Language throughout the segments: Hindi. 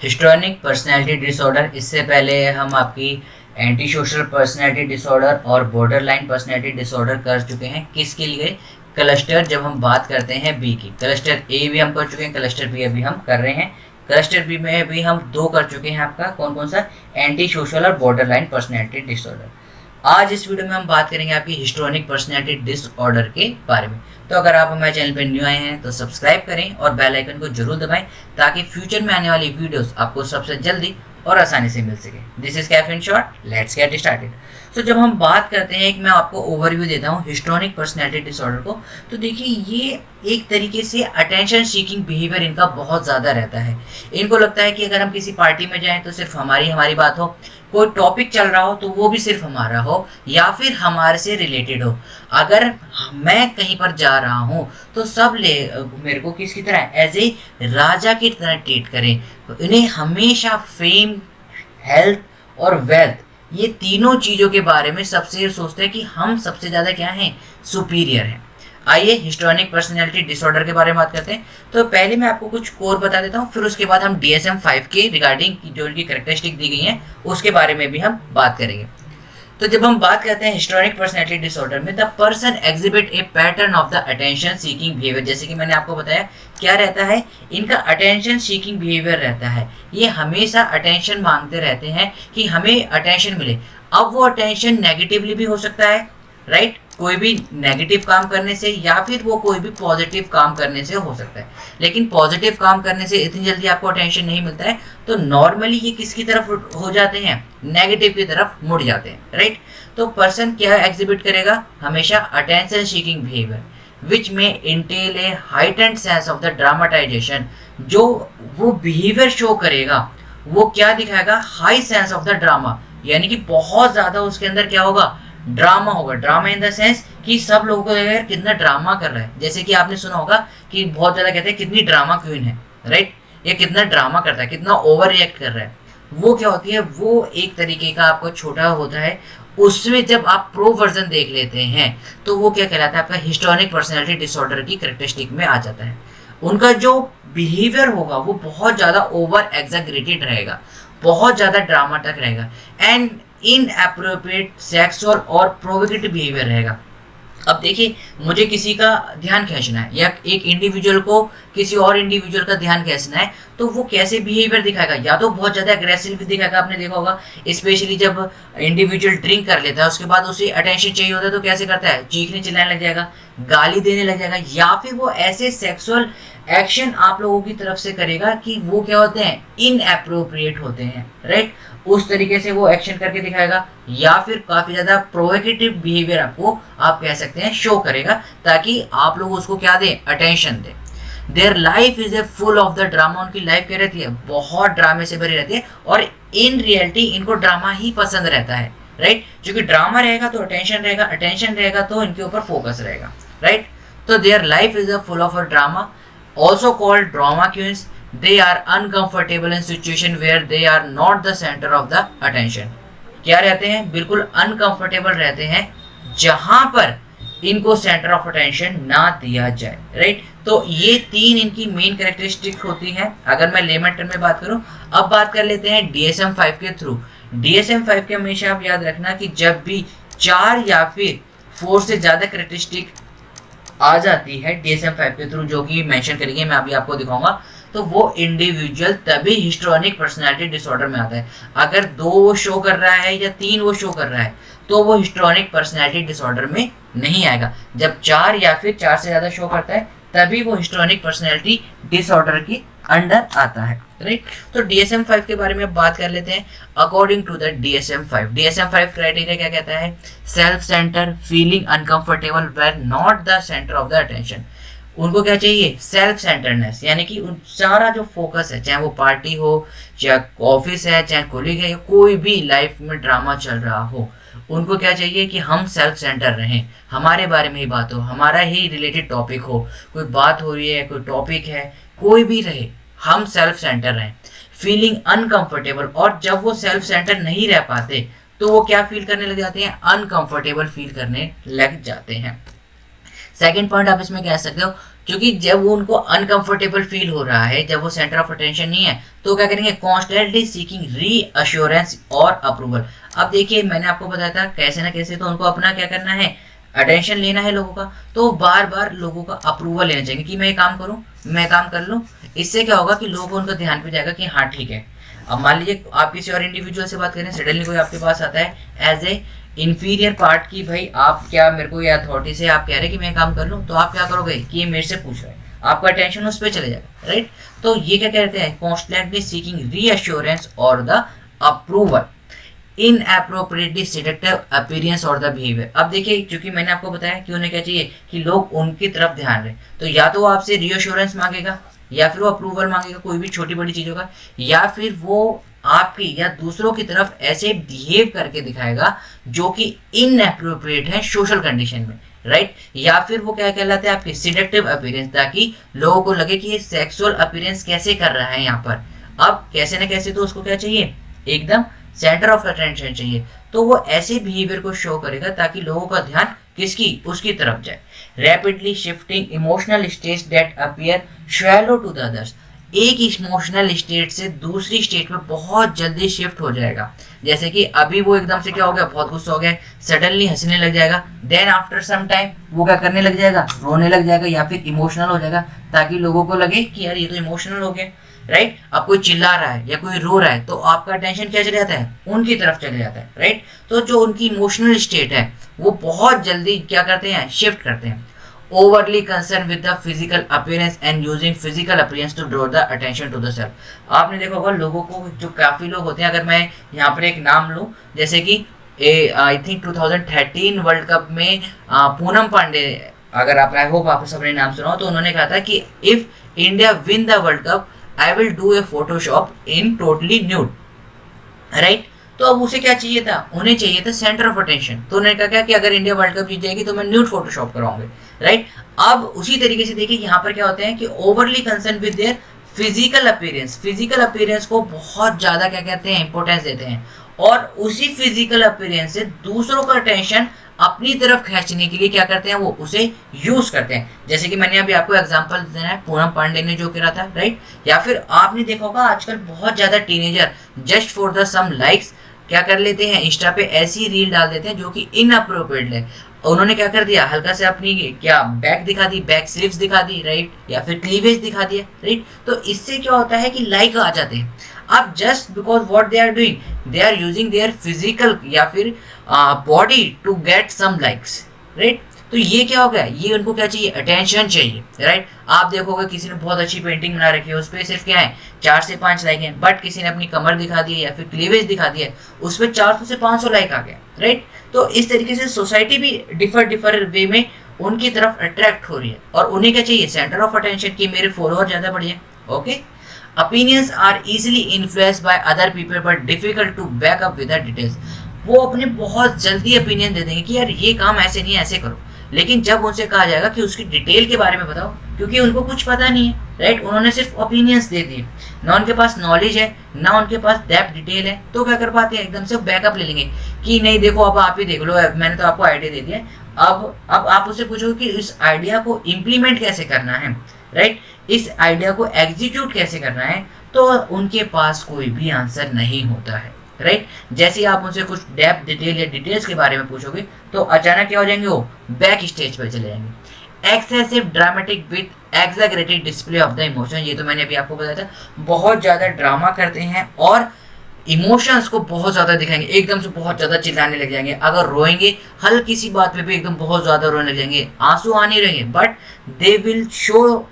हिस्ट्रॉनिक पर्सनैलिटी डिसऑर्डर, इससे पहले हम आपकी एंटी सोशल पर्सनैलिटी डिसऑर्डर और बॉर्डरलाइन पर्सनैलिटी डिसऑर्डर कर चुके हैं। किसके लिए? क्लस्टर, जब हम बात करते हैं बी की। क्लस्टर ए भी हम कर चुके हैं, क्लस्टर बी अभी हम कर रहे हैं। क्लस्टर बी में भी हम 2 कर चुके हैं। आपका कौन कौन सा? एंटी सोशल और बॉर्डरलाइन पर्सनैलिटी डिसऑर्डर। आज इस वीडियो में हम बात करेंगे आपकी हिस्ट्रॉनिक पर्सनैलिटी डिसऑर्डर के बारे में। तो अगर आप हमारे चैनल पर न्यू आए हैं तो सब्सक्राइब करें और बेल आइकन को जरूर दबाएं ताकि फ्यूचर में आने वाली वीडियोस आपको सबसे जल्दी और आसानी से मिल सके। This is Kaif in short, let's get started. तो जब हम बात करते हैं, एक मैं आपको ओवरव्यू देता हूँ हिस्ट्रॉनिक पर्सनैलिटी डिसऑर्डर को, तो देखिए ये एक तरीके से अटेंशन सीकिंग बिहेवियर इनका बहुत ज़्यादा रहता है। इनको लगता है कि अगर हम किसी पार्टी में जाएं तो सिर्फ हमारी बात हो, कोई टॉपिक चल रहा हो तो वो भी सिर्फ हमारा हो या फिर हमारे से रिलेटेड हो। अगर मैं कहीं पर जा रहा हूँ तो सब मेरे को किसकी तरह, एज ए राजा की तरह ट्रीट करें। तो इन्हें हमेशा फेम, हेल्थ और वेल्थ, ये तीनों चीज़ों के बारे में सबसे सोचते हैं कि हम सबसे ज़्यादा क्या हैं, सुपीरियर हैं। आइए हिस्ट्रॉनिक पर्सनैलिटी डिसऑर्डर के बारे में बात करते हैं। तो पहले मैं आपको कुछ कोर बता देता हूँ, फिर उसके बाद हम DSM-5 के रिगार्डिंग जो इनकी कैरेक्टरिस्टिक दी गई हैं उसके बारे में भी हम बात करेंगे। तो जब हम बात करते हैं हिस्टोरिक पर्सनैलिटी डिसऑर्डर में, the person exhibit A pattern of the attention seeking behaviour. जैसे कि मैंने आपको बताया क्या रहता है, इनका अटेंशन सीकिंग बिहेवियर रहता है। ये हमेशा अटेंशन मांगते रहते हैं कि हमें अटेंशन मिले। अब वो अटेंशन नेगेटिवली भी हो सकता है, राइट, कोई भी नेगेटिव काम करने से, या फिर वो कोई भी पॉजिटिव काम करने से हो सकता है। लेकिन पॉजिटिव काम करने से इतनी जल्दी आपको अटेंशन नहीं मिलता है, तो नॉर्मली ये किसकी तरफ हो जाते हैं, नेगेटिव की तरफ मुड़ जाते हैं, राइट। तो पर्सन क्या एग्जिबिट करेगा, हमेशा अटेंशन सीकिंग बिहेवियर विच में Intel A heightened sense of the dramatisation. जो वो बिहेवियर शो करेगा वो क्या दिखाएगा, high sense of the drama, यानी कि बहुत ज्यादा उसके अंदर क्या होगा, ड्रामा होगा। ड्रामा इन द सेंस कि सब लोगों को लगेगा कितना ड्रामा कर रहा है। जैसे कि आपने सुना होगा कि बहुत ज्यादा कहते हैं कितनी ड्रामा क्वीन है, राइट, ये कितना ड्रामा करता है, कितना ओवर रिएक्ट कर रहा है। वो क्या होती है, वो एक तरीके का आपको छोटा होता है। उसमें जब आप प्रो वर्जन देख लेते हैं तो वो क्या कहलाता है, आपका हिस्टोरिक पर्सनैलिटी डिसऑर्डर की कैरेक्टरिस्टिक में आ जाता है। उनका जो बिहेवियर होगा वो बहुत ज्यादा ओवर एग्जैगरेटेड रहेगा, बहुत ज्यादा ड्रामा तक रहेगा, एंड इनएप्रोप्रिएट सेक्सुअल और प्रोवोकेटिव बिहेवियर रहेगा। अब देखिए, मुझे किसी का ध्यान खींचना है या एक इंडिविजुअल को किसी और इंडिविजुअल का ध्यान खींचना है, तो वो कैसे बिहेवियर दिखाएगा, या तो बहुत ज़्यादा अग्रेसिव दिखाएगा। आपने देखा होगा स्पेशली जब इंडिविजुअल ड्रिंक कर लेता है, उसके बाद उसे अटेंशन चाहिए होता है तो कैसे करता है, चीखने चिल्लाने लग जाएगा, गाली देने लग जाएगा, या फिर वो ऐसे सेक्सुअल एक्शन आप लोगों की तरफ से करेगा कि वो क्या होते हैं, इनएप्रोप्रिएट होते हैं, राइट। उस तरीके से वो एक्शन करके दिखाएगा, या फिर काफी ज्यादा प्रोवोकेटिव बिहेवियर आपको, आप कह सकते हैं, शो करेगा, ताकि आप लोग उसको क्या दें, अटेंशन दें। Their life is a full of the drama. उनकी लाइफ क्या रहती है, बहुत ड्रामे से भरी रहती है, और इन रियलिटी इनको ड्रामा ही पसंद रहता है, राइट। क्योंकि ड्रामा रहेगा तो अटेंशन रहेगा, अटेंशन रहेगा तो इनके ऊपर फोकस रहेगा, राइट। तो their life is a full of a drama, also called drama queens. They are uncomfortable in situation where they are not the center of the attention. क्या रहते हैं, बिल्कुल अनकंफर्टेबल रहते हैं जहां पर इनको सेंटर ऑफ अटेंशन ना दिया जाए, राइट। तो ये 3 इनकी मेन कैरेक्टरिस्टिक होती हैं। अगर मैं लेमन टर्म में बात करूं, अब बात कर लेते हैं DSM-5 के थ्रू। DSM-5 के हमेशा आप याद रखना कि जब भी 4 या फिर 4 से ज्यादा कैरेक्टरिस्टिक आ जाती है DSM-5 के थ्रू, जो कि मेंशन करेंगे, मैं अभी आपको दिखाऊंगा, तो वो इंडिविजुअल तभी हिस्टोरिक पर्सनैलिटी डिसऑर्डर में आता है। अगर 2 वो शो कर रहा है या 3 वो शो कर रहा है तो वो हिस्टोरिक पर्सनैलिटी डिसऑर्डर में नहीं आएगा। जब 4 या फिर 4 से ज्यादा शो करता है तभी वो हिस्टोरिक पर्सनैलिटी डिसऑर्डर के अंडर आता है, राइट। तो DSM-5 के बारे में बात कर लेते हैं। According to the DSM-5 criteria क्या कहता है, self centre, feeling uncomfortable where not the centre of the attention. उनको क्या चाहिए, सेल्फ सेंटरनेस, यानी कि उन सारा जो फोकस है, चाहे वो पार्टी हो, चाहे ऑफिस है, चाहे कोलीग है, कोई भी लाइफ में ड्रामा चल रहा हो, उनको क्या चाहिए कि हम सेल्फ सेंटर रहें, हमारे बारे में ही बात हो, हमारा ही रिलेटेड टॉपिक हो, कोई बात हो रही है, कोई टॉपिक है, कोई भी रहे, हम सेल्फ सेंटर रहें। फीलिंग अनकंफर्टेबल, और जब वो सेल्फ सेंटर नहीं रह पाते तो वो क्या फील करने लग जाते हैं, अनकंफर्टेबल फील करने लग जाते हैं। सेकंड पॉइंट आप इसमें कह सकते हो, क्योंकि जब वो उनको अनकंफर्टेबल फील हो रहा है, जब वो सेंटर ऑफ अटेंशन नहीं है, तो क्या करेंगे, कॉन्स्टेंटली सीकिंग रीअश्योरेंस और अप्रूवल। अब देखिए मैंने आपको बताया था कैसे ना कैसे तो उनको अपना क्या करना है, अटेंशन लेना है लोगों का, तो बार बार लोगों का अप्रूवल लेना चाहिए कि मैं ये काम करूं, मैं काम कर लूं। इससे क्या होगा कि लोगों को उनका ध्यान पे जाएगा कि हाँ ठीक है। अब मान लीजिए आप किसी और इंडिविजुअल से बात करें, सडनली कोई आपके पास आता है एज ए इंफीरियर पार्ट की भाई आप क्या मेरे को ये अथॉरिटी से आप कह रहे हैं कि मैं काम कर लूँ, तो आप क्या करोगे कि ये मेरे से पूछ रहे हैं, आपका अटेंशन उस पर चले जाएगा, राइट। तो ये क्या कहते हैं, कॉन्स्टेंटली सीकिंग रीअश्योरेंस और the approval in appropriately seductive appearance और द बिहेवियर। अब देखिए क्योंकि मैंने आपको बताया कि उन्हें क्या चाहिए कि लोग उनकी तरफ ध्यान रहे, तो या तो वो आपसे रीअश्योरेंस मांगेगा, या फिर वो अप्रूवल मांगेगा कोई भी छोटी बड़ी चीज़ों का, या फिर वो आपकी या दूसरों की तरफ ऐसे बिहेव करके दिखाएगा जो कि इनएप्रोप्रिएट है सोशल कंडीशन में, राइट। या फिर वो क्या कहलाते हैं आपके सिडक्टिव अपीयरेंस, ताकि लोगों को लगे कि ये सेक्सुअल अपीयरेंस कैसे कर रहा है यहाँ पर। अब कैसे ना कैसे तो उसको क्या चाहिए, एकदम सेंटर ऑफ अटेंशन चाहिए, तो वो ऐसे बिहेवियर को शो करेगा ताकि लोगों का ध्यान किसकी, उसकी तरफ जाए। Rapidly shifting emotional states that appear shallow to the others, एक इमोशनल स्टेट से दूसरी स्टेट में बहुत जल्दी शिफ्ट हो जाएगा। जैसे कि अभी वो एकदम से क्या हो गया, बहुत गुस्सा हो गया, सडनली हंसने लग जाएगा, देन आफ्टर सम टाइम वो क्या करने लग जाएगा, रोने लग जाएगा या फिर इमोशनल हो जाएगा, ताकि लोगों को लगे कि यार ये तो इमोशनल हो गया, राइट। अब कोई चिल्ला रहा है या कोई रो रहा है तो आपका अटेंशन क्या चले जाता है, उनकी तरफ चले जाता है, राइट। तो जो उनकी इमोशनल स्टेट है वो बहुत जल्दी क्या करते हैं, शिफ्ट करते हैं। Overly concern with the physical appearance and using physical appearance to draw the attention to the self. आपने देखा होगा लोगों को, जो काफी लोग होते हैं, अगर मैं यहाँ पर एक नाम लूँ, जैसे कि आई थिंक 2013 वर्ल्ड कप में पूनम पांडे, अगर आप, आई होप आप सबने नाम सुना हो, तो उन्होंने कहा था कि if India win the world cup I will do a Photoshop in totally nude, right. तो अब उसे क्या चाहिए था, उन्हें चाहिए था सेंटर ऑफ अटेंशन, तो उन्होंने कहा क्या कि अगर इंडिया वर्ल्ड कप जीत जाएगी तो मैं न्यूड फोटोशॉप कराऊंगी, राइट। अब उसी तरीके से देखिए यहाँ पर क्या होता है कि overly concern with their physical appearance, physical appearance को बहुत ज्यादा क्या कहते हैं, इंपॉर्टेंस देते हैं, और उसी फिजिकल अपीयरेंस से दूसरों का अटेंशन अपनी तरफ खींचने के लिए क्या करते हैं, वो उसे यूज करते हैं। जैसे कि मैंने अभी आपको एग्जांपल देना है, पूनम पांडे ने जो करा था, राइट। या फिर आपने देखा होगा आजकल बहुत ज्यादा teenager just for the some likes क्या कर लेते हैं, इंस्टा पे ऐसी रील डाल देते हैं जो कि इनअप्रोप्रिएट है। उन्होंने क्या कर दिया, हल्का से अपनी क्या बैक दिखा दी, बैक स्लीव्स दिखा दी, राइट, या फिर क्लीवेज दिखा दिया, राइट। तो इससे क्या होता है कि लाइक आ जाते हैं। अब just because what they are doing, they are using their physical या फिर body to get some likes, right. तो ये क्या हो गया, ये उनको क्या चाहिए, अटेंशन चाहिए, राइट। आप देखोगे किसी ने बहुत अच्छी पेंटिंग बना रखी है, उस पर सिर्फ क्या है 4 से 5 लाइक हैं, बट किसी ने अपनी कमर दिखा दी है या फिर क्लीवेज दिखा दिया है, उस पर 400 से 500 लाइक आ गया, राइट। तो इस तरीके से सोसाइटी भी डिफर वे में उनकी तरफ अट्रैक्ट हो रही है, और उन्हें क्या चाहिए, सेंटर ऑफ अटेंशन की मेरे फॉलोअर ज्यादा बढ़िए, okay. Opinions are easily influenced by other people but difficult to back up with the details. वो अपने बहुत जल्दी ओपिनियन दे देंगे कि यार ये काम ऐसे नहीं ऐसे करो, लेकिन जब उनसे कहा जाएगा कि उसकी डिटेल के बारे में बताओ, क्योंकि उनको कुछ पता नहीं है, राइट, उन्होंने सिर्फ ओपिनियंस दे दिए, ना उनके पास नॉलेज है ना उनके पास डेप्थ डिटेल है, तो क्या कर पाते हैं, एकदम से बैकअप ले लेंगे कि नहीं देखो अब आप ही देख लो, मैंने तो आपको आइडिया दे दिया, अब आप उससे पूछो कि इस आइडिया को इम्प्लीमेंट कैसे करना है, राइट, इस आइडिया को एग्जीक्यूट कैसे करना है, तो उनके पास कोई भी आंसर नहीं होता है, राइट। जैसे ही आप उनसे कुछ डेप्थ डिटेल या डिटेल्स के बारे में पूछोगे तो अचानक क्या हो जाएंगे, वो बैक स्टेज पर चले जाएंगे। Excessive dramatic with exaggerated display of the emotion, ये तो मैंने अभी आपको बताया था, बहुत ज्यादा ड्रामा करते हैं और इमोशंस को बहुत ज्यादा दिखाएंगे, एकदम से बहुत ज्यादा चिल्लाने लग जाएंगे, अगर रोएंगे हल्की सी बात पे भी एकदम बहुत ज्यादा रोने लग जाएंगे, आंसू आने रहेंगे, but they will show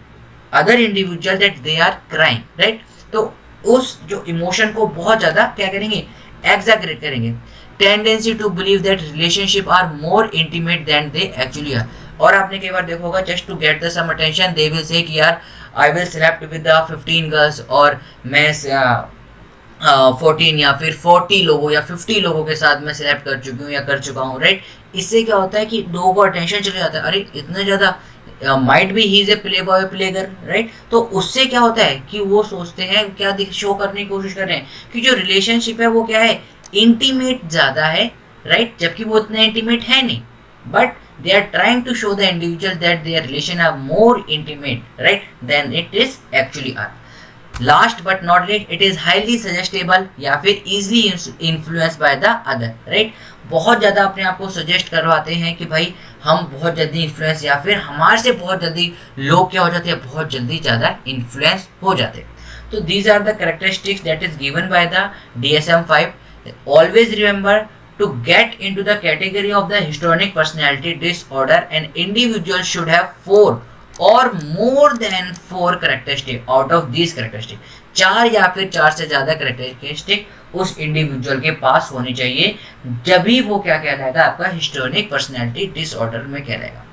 other individual that they are crying, right. तो उस जो इमोशन को बहुत ज्यादा क्या करेंगे, एग्जैगरेट करेंगे। Tendency to believe that relationship are more intimate than they actually are, और आपने कई बार देखा होगा just to get the some attention they will say कि यार I will slapped with the 15 girls, और मैं 14 या फिर 40 लोगों या 50 लोगों के साथ मैं सिलेक्ट कर चुकी हूँ या कर चुका हूँ, राइट। इससे क्या होता है कि लोगों को अटेंशन चले जाता है, अरे इतना ज़्यादा, माइट भी he is a play boy play girl, right. तो उससे क्या होता है कि वो सोचते हैं, क्या शो करने की कोशिश कर रहे हैं कि जो रिलेशनशिप है वो क्या है, इंटीमेट ज़्यादा है, राइट, जबकि वो उतना इंटीमेट है नहीं, but they are trying to show the individual that their relation are more intimate, right, than it is actually are. Last but not least, it is highly suggestible या फिर easily influenced by the other, right. बहुत ज़्यादा अपने आप को सजेस्ट करवाते हैं कि भाई हम बहुत जल्दी इन्फ्लुएंस या फिर हमारे से बहुत जल्दी लोग क्या हो जाते हैं, बहुत जल्दी ज़्यादा इन्फ्लुएंस हो जाते हैं. तो these are the characteristics that is given by the DSM-5. Always remember to get into the category of the histrionic personality disorder, an individual should have 4 or more than 4 characteristics out of these characteristics. 4 या फिर 4 से ज़्यादा कैरेक्टरिस्टिक उस इंडिविजुअल के पास होनी चाहिए, जब भी वो क्या कहलाएगा, आपका हिस्टोनिक पर्सनैलिटी डिसऑर्डर में कहलाएगा.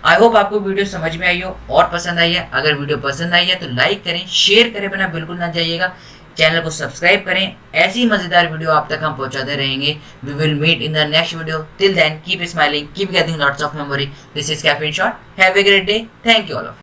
आई होप आपको वीडियो समझ में आई हो और पसंद आई है. अगर वीडियो पसंद आई है तो लाइक करें, शेयर करें बिना बिल्कुल ना जाइएगा. चैनल को सब्सक्राइब करें. ऐसी मजेदार वीडियो आप तक हम पहुंचाते रहेंगे. We will meet in the next video. Till then keep smiling, keep getting lots of memory. This is caffeine shot. Have a great day. Thank you all of.